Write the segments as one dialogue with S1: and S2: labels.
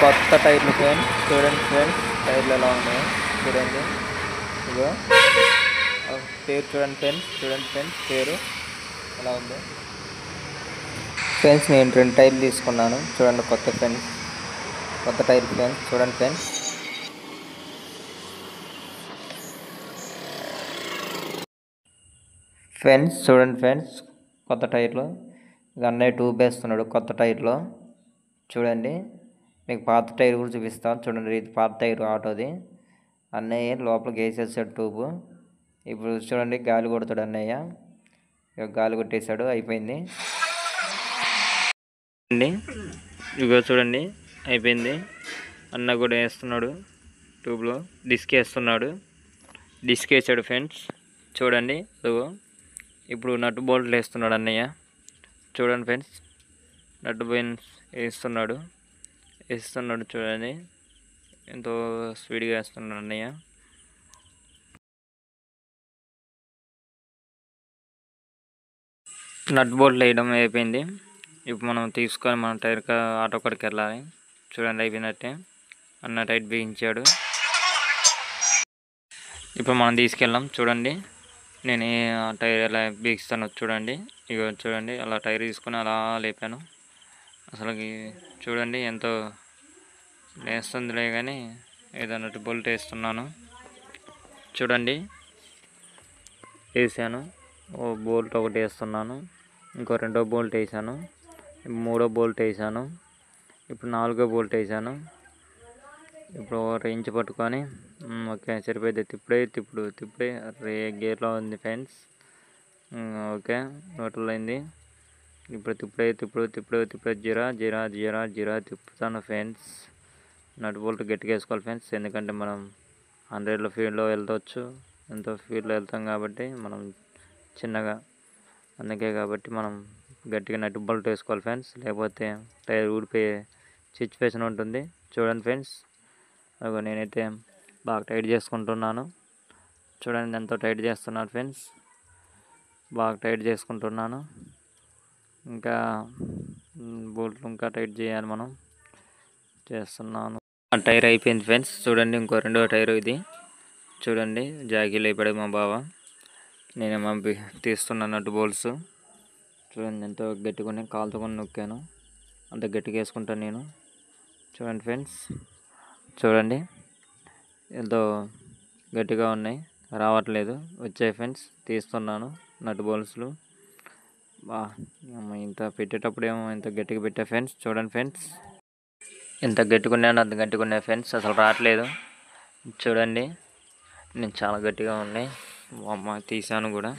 S1: కొత్త టైర్లు ఫ్రెండ్స్, చూడండి ఫ్రెండ్స్ టైర్లు ఎలా ఉన్నాయో చూడండి. ఇగో పేరు చూడండి ఫ్రెండ్స్, చూడండి ఫ్రెండ్స్ పేరు ఎలా ఉందో ఫ్రెండ్స్. నేను 2 టైర్లు తీసుకున్నాను చూడండి, కొత్త ఫ్రెండ్స్, కొత్త టైర్ ఫ్రెండ్స్, చూడండి ఫ్రెండ్స్. ఫ్రెండ్స్ చూడండి ఫ్రెండ్స్ కొత్త టైర్లు. ఇక అన్నయ్య ట్యూబ్ వేస్తున్నాడు కొత్త టైర్లో చూడండి. మీకు పాత టైర్ కూడా చూపిస్తాను చూడండి. ఇది పాత టైర్ ఆటోది. అన్నయ్య లోపలికి వేసేసాడు ట్యూబ్. ఇప్పుడు చూడండి గాలి కొడతాడు అన్నయ్య. ఇక గాలి కొట్టేశాడు, అయిపోయింది అండి. ఇగో చూడండి అయిపోయింది. అన్న కూడా వేస్తున్నాడు ట్యూబ్లో, డిస్క్ వేస్తున్నాడు, డిస్క్ వేసాడు ఫ్రెండ్స్ చూడండి. ఇదిగో ఇప్పుడు నట్టు బోల్ట్లు వేస్తున్నాడు అన్నయ్య చూడండి ఫ్రెండ్స్. నట్టు బోల్ట్స్ వేస్తున్నాడు చూడండి. ఎంతో స్పీడ్గా వేస్తున్నాడు అన్నయ్య. నట్ బోల్ట్లు వేయడం అయిపోయింది. ఇప్పుడు మనం తీసుకొని మనం టైర్ ఆటో కాడికి వెళ్ళాలి చూడండి. అయిపోయినట్టే అన్న టైట్ బిగించాడు. ఇప్పుడు మనం తీసుకెళ్ళాం చూడండి. నేను ఆ టైర్ ఎలా బిగిస్తాను చూడండి. ఇక చూడండి అలా టైర్ తీసుకొని అలా లేపాను. అసలుకి చూడండి ఎంతో వేస్తుందిలే కానీ ఏదన్నట్టు బోల్ట్ వేస్తున్నాను చూడండి. వేసాను, ఓ బోల్ట్ ఒకటి వేస్తున్నాను, ఇంకో 2వ బోల్ట్ వేసాను, 3వ బోల్ట్ వేసాను, ఇప్పుడు 4వ బోల్ట్ వేసాను. ఇప్పుడు రేంజ్ పట్టుకొని ఓకే సరిపోయింది. తిప్పుడే గేర్లో ఉంది ఫ్రెండ్స్. ఓకే న్యూట్రల్ అయింది. ఇప్పుడు తిప్పుడే జీరా తిప్పుతాను ఫ్రెండ్స్. నట్ బోల్ట్ గట్టిగా వేసుకోవాలి ఫ్రెండ్స్, ఎందుకంటే మనం 100 ఫీల్డ్లో వెళ్తవచ్చు. ఎంతో ఫీల్డ్లో వెళ్తాం కాబట్టి మనం చిన్నగా, అందుకే కాబట్టి మనం గట్టిగా నట్ బోల్ట్ వేసుకోవాలి ఫ్రెండ్స్, లేకపోతే టైర్ ఊడిపోయే సిచ్యువేషన్ ఉంటుంది చూడండి ఫ్రెండ్స్. అదిగో నేనైతే బాగా టైట్ చేసుకుంటున్నాను చూడండి. ఎంతో టైట్ చేస్తున్నాను ఫ్రెండ్స్, బాగా టైట్ చేసుకుంటున్నాను. ఇంకా బోల్ట్లు ఇంకా టైట్ చేయాలి, మనం చేస్తున్నాను. ఆ టైర్ అయిపోయింది ఫ్రెండ్స్ చూడండి. ఇంకో 2వ టైరు ఇది చూడండి. జాకీలు అయిపోయాడు మా బావ, నేనేమో తీస్తున్నాను నట్టు బోల్ట్స్ చూడండి. ఎంతో గట్టిగా ఉన్నాయి, కాలుతో కొన్ని నొక్కాను, అంత గట్టిగా వేసుకుంటాను నేను చూడండి ఫ్రెండ్స్. చూడండి ఎంతో గట్టిగా ఉన్నాయి, రావట్లేదు, వచ్చాయి ఫ్రెండ్స్. తీస్తున్నాను నట్ బోల్ట్స్లు. ఇంత పెట్టేటప్పుడు ఏమో ఇంత గట్టిగా పెట్టా ఫ్రెండ్స్ చూడండి ఫ్రెండ్స్. ఎంత గట్టిగా ఉన్నాయో అంత గట్టిగా ఉన్నాయి ఫ్రెండ్స్, అసలు రావట్లేదు చూడండి. నేను చాలా గట్టిగా ఉన్నాయి, అమ్మ తీసాను కూడా,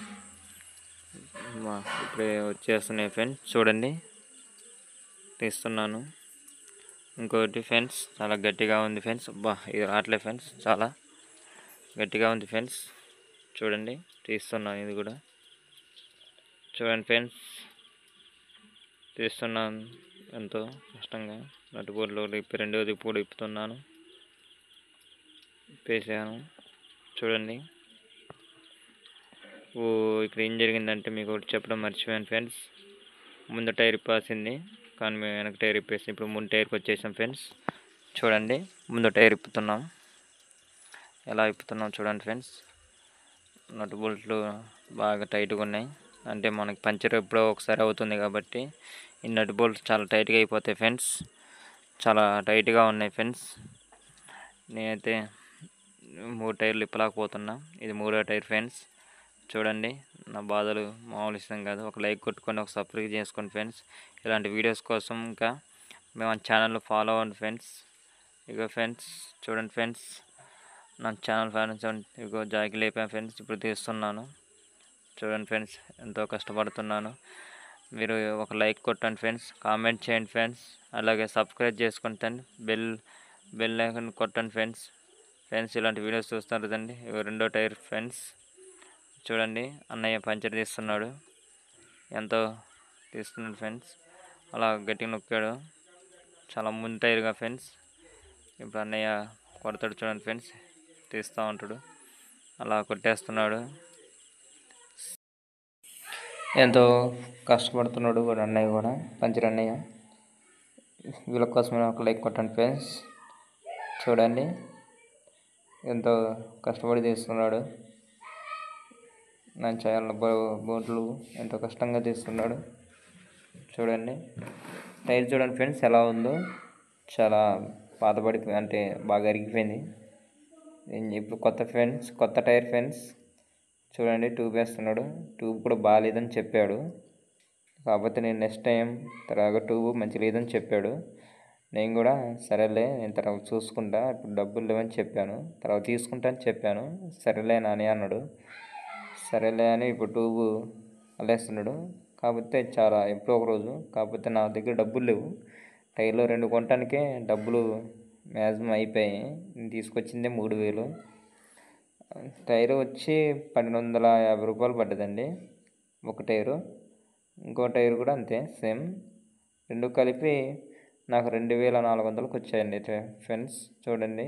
S1: ఇప్పుడే వచ్చేస్తున్నాయి ఫ్రెండ్స్ చూడండి. తీస్తున్నాను ఇంకోటి ఫ్రెండ్స్, చాలా గట్టిగా ఉంది ఫ్రెండ్స్. ఇది రావట్లేదు ఫ్రెండ్స్, చాలా గట్టిగా ఉంది ఫ్రెండ్స్ చూడండి. తీస్తున్నాను ఇది కూడా చూడండి ఫ్రెండ్స్. తీస్తున్నాను ఎంతో కష్టంగా. నటు బోర్డులో 2వ ఇప్పుడు ఇప్పుతున్నాను, ఇప్పేసాను చూడండి. ఇక్కడ ఏం జరిగిందంటే మీకు ఒకటి చెప్పడం మర్చిపోయాను ఫ్రెండ్స్. ముందు టైర్ ఇప్పాల్సింది కానీ మేము వెనక టైర్ ఇప్పేసి ఇప్పుడు ముందు టైర్కి వచ్చేసాం ఫ్రెండ్స్ చూడండి. ముందు టైర్ ఇప్పుతున్నాం, ఎలా ఇప్పుతున్నాం చూడండి ఫ్రెండ్స్. నట్ బోల్ట్లు బాగా టైట్గా ఉన్నాయి, అంటే మనకి పంచర్ ఎప్పుడో ఒకసారి అవుతుంది కాబట్టి ఈ నట్ బోల్ట్స్ చాలా టైట్గా అయిపోతాయి ఫ్రెండ్స్, చాలా టైట్గా ఉన్నాయి ఫ్రెండ్స్. నేనైతే 3 టైర్లు ఇప్పలేకపోతున్నా, ఇది 3వ టైర్ ఫ్రెండ్స్ చూడండి. నా బాధలు మామూలు విషయం కాదు. ఒక లైక్ కొట్టుకొని ఒక సబ్స్క్రైబ్ చేసుకోండి ఫ్రెండ్స్. ఇలాంటి వీడియోస్ కోసం ఇంకా మేము మన ఛానల్లో ఫాలో అవ్వండి ఫ్రెండ్స్. ఇగో ఫ్రెండ్స్ చూడండి ఫ్రెండ్స్, నా ఛానల్ ఫ్రెండ్స్ ఇగో జాకీ లేపాను ఫ్రెండ్స్, ఇప్పుడు తీస్తున్నాను చూడండి ఫ్రెండ్స్. ఎంతో కష్టపడుతున్నాను, మీరు ఒక లైక్ కొట్టండి ఫ్రెండ్స్, కామెంట్ చేయండి ఫ్రెండ్స్, అలాగే సబ్స్క్రైబ్ చేసుకుంటాను, బెల్ ఐకాన్ కొట్టండి ఫ్రెండ్స్. ఇలాంటి వీడియోస్ చూస్తారు కదండి. 2వ టైర్ ఫ్రెండ్స్ చూడండి. అన్నయ్య పంచర్ తీస్తున్నాడు, ఎంతో తీస్తున్నాడు ఫ్రెండ్స్, అలా గట్టిగా నొక్కాడు, చాలా ముందు టైర్గా ఫ్రెండ్స్. ఇప్పుడు అన్నయ్య కొడతాడు చూడండి ఫ్రెండ్స్, తీస్తూ ఉంటాడు, అలా కొట్టేస్తున్నాడు. ఎంతో కష్టపడుతున్నాడు కూడా అన్నయ్య కూడా, పంచర్ అన్నయ్య. వీళ్ళ కోసమే ఒక లైక్ కొట్టండి ఫ్రెండ్స్. చూడండి ఎంతో కష్టపడి తీస్తున్నాడు. నా చాలా బోట్లు ఎంతో కష్టంగా తీస్తున్నాడు. చూడండి టైర్ చూడండి ఫ్రెండ్స్ ఎలా ఉందో, చాలా పాతబడిపోయి అంటే బాగా అరిగిపోయింది. ఇప్పుడు కొత్త టైర్ ఫ్రెండ్స్. చూడండి ట్యూబ్ వేస్తున్నాడు. ట్యూబ్ కూడా బాగాలేదని చెప్పాడు. కాకపోతే నేను నెక్స్ట్ టైం తర్వాత ట్యూబ్ మంచి లేదని చెప్పాడు. నేను కూడా సరేలే నేను తర్వాత చూసుకుంటా, ఇప్పుడు డబ్బులు లేవని చెప్పాను, తర్వాత తీసుకుంటా అని చెప్పాను. సరేలే నాని అన్నాడు. సరేలే అని ఇప్పుడు ట్యూబ్ అల్లేస్తున్నాడు. కాకపోతే చాలా ఎప్పుడో ఒక రోజు, కాకపోతే నా దగ్గర డబ్బులు లేవు. టైర్లో 2 కొనటానికే డబ్బులు మ్యాక్సిమం అయిపోయాయి. నేను తీసుకొచ్చిందే 3000. టైరు వచ్చి 1250 రూపాయలు పడ్డదండి ఒక టైరు. ఇంకో టైర్ కూడా అంతే సేమ్. 2 కలిపి నాకు 2400కి వచ్చాయండి ఫ్రెండ్స్. చూడండి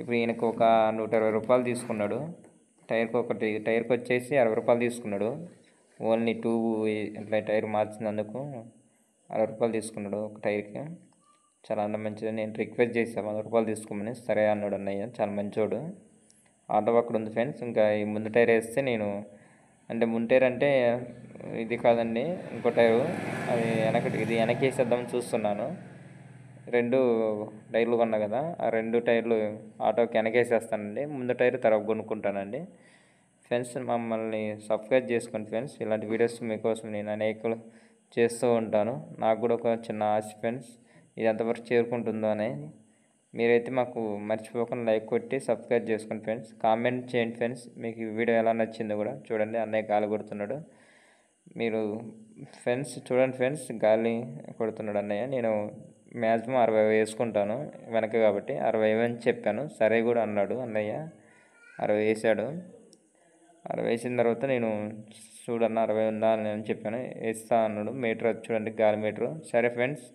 S1: ఇప్పుడు ఈయనకు ఒక 120 రూపాయలు తీసుకున్నాడు. టైర్కి వచ్చేసి 60 రూపాయలు తీసుకున్నాడు. ఓన్లీ ట్యూబ్ ఇట్లా టైర్ మార్చినందుకు 60 రూపాయలు తీసుకున్నాడు ఒక టైర్కి. చాలా మంచిది. నేను రిక్వెస్ట్ చేశాను 100 రూపాయలు తీసుకోమని. సరే అన్నాడు అన్నయ్య, చాలా మంచోడు. ఆటో అక్కడ ఉంది ఫ్రెండ్స్. ఇంకా ఈ ముందు టైర్ వేస్తే నేను అంటే ముందు టైర్ అంటే ఇది కాదండి, ఇంకో టైరు అది ఇది వెనకేసేద్దామని చూస్తున్నాను. 2 టైర్లు కొన్నా కదా, ఆ 2 టైర్లు ఆటోకి వెనకేసేస్తానండి. ముందు టైర్ తర్వాత కొనుక్కుంటానండి. ఫ్రెండ్స్ మమ్మల్ని సబ్స్క్రైబ్ చేసుకోండి ఫ్రెండ్స్. ఇలాంటి వీడియోస్ మీకోసం నేను అనేకలు చేస్తూ ఉంటాను. నాకు కూడా ఒక చిన్న ఆశ ఫ్రెండ్స్, ఇది ఎంతవరకు చేరుకుంటుందో అని. మీరైతే మాకు మర్చిపోకుండా లైక్ కొట్టి సబ్స్క్రైబ్ చేసుకోండి ఫ్రెండ్స్. కామెంట్ చేయండి ఫ్రెండ్స్, మీకు ఈ వీడియో ఎలా నచ్చిందో కూడా. చూడండి అన్నయ్య గాలి కొడుతున్నాడు. మీరు ఫ్రెండ్స్ చూడండి ఫ్రెండ్స్, గాలి కొడుతున్నాడు అన్నయ్య. నేను మ్యాక్సిమం 60 వేసుకుంటాను వెనక కాబట్టి 60 అని చెప్పాను. సరే కూడా అన్నాడు అన్నయ్య. 60 వేసాడు. 60 వేసిన తర్వాత నేను చూడన్న 60 ఉందా అని చెప్పాను. వేస్తా అన్నాడు. మీటర్ చూడండి, గాలి మీటరు. సరే ఫ్రెండ్స్,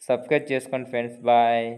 S1: సబ్స్క్రైబ్ చేసుకోండి ఫ్రెండ్స్. బాయ్.